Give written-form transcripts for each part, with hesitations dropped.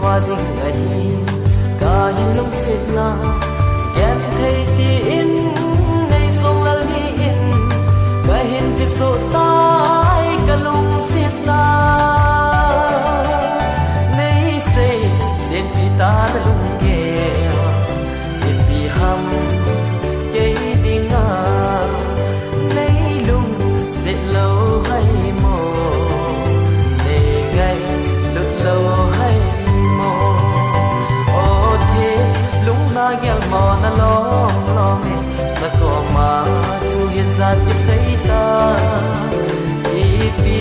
khoa ding ai cả hin lung xịt na gem thấy ti in nay song la li in cả hin ti so tai cả lung xịt na nay say sen pi ta lung ge in pi ham ke ding na nay lung xịt lâu hay mồ nay ngày lụt lâu hay yang mo na long me na ko ma tu ye zat ye sei ta iti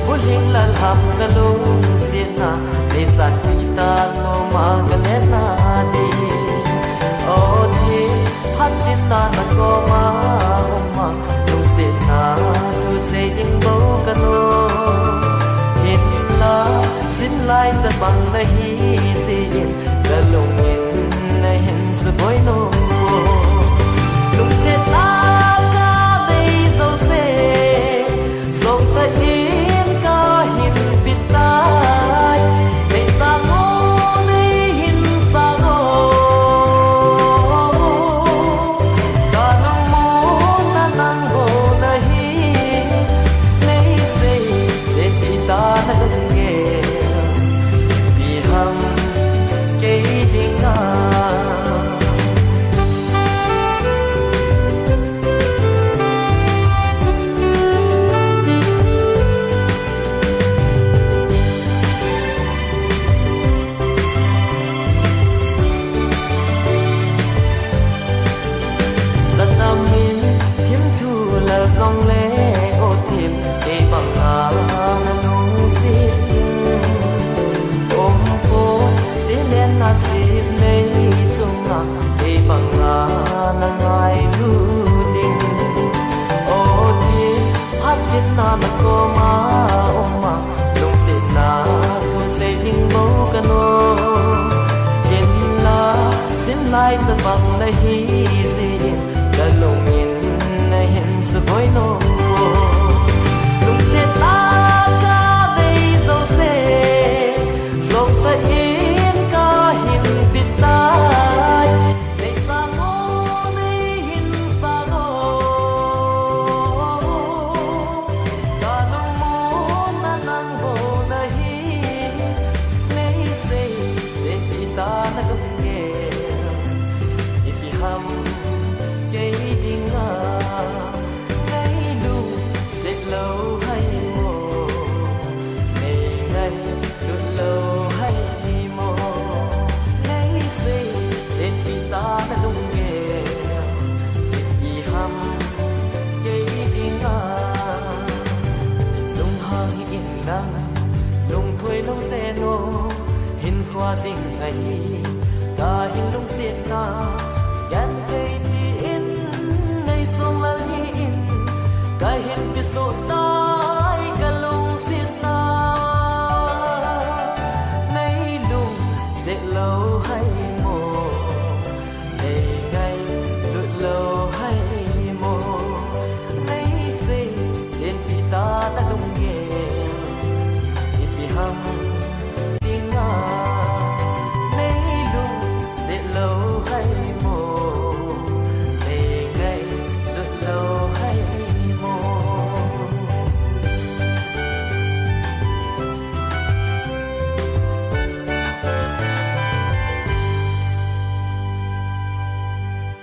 buling lan ham ka lung si na le san ti ta no ma ka le na di o thi hat tin ta na ko ma lung si na tu sei ding bo ka no hin la sin lai za bang na hi si yin ka lung hình sự bối nô lung xe ta ca đây dâu xe sông ta yên ca hình bịt tai đây xa ngô đây hình xa ngô cả nông mô na năng hồ na hi lấy xe bịt ta na nghe bị hầm cây đinh dòng lệ ô tìm để bằng lung xịt ôm cô để lên na xịt lấy trong ngã để bằng ngày lưu đình ô tìm hát biết na mà cô ma ôm mà lung xịt na thôi xây hình mẫu cano hiện là xin lại cho bằng đây gì đã lùng nhìn hình sự bối nô lung xe ta ca đây dâu xe dòng ta yên ca hình bịt tai đây xa ngô đây hình xa ngô cả nông mô na năng hồ na hi lấy xe bịt ta na gầm nghe ít hầm cây đinh lâu hay mồ ngày ngày lụt lâu hay mồ lấy gì sẽ vì ta đã lung nghe vì ham cây đi lung hang yên lặng lung thôi lâu xe nô hình khoa tình ấy ta hình lung xiết na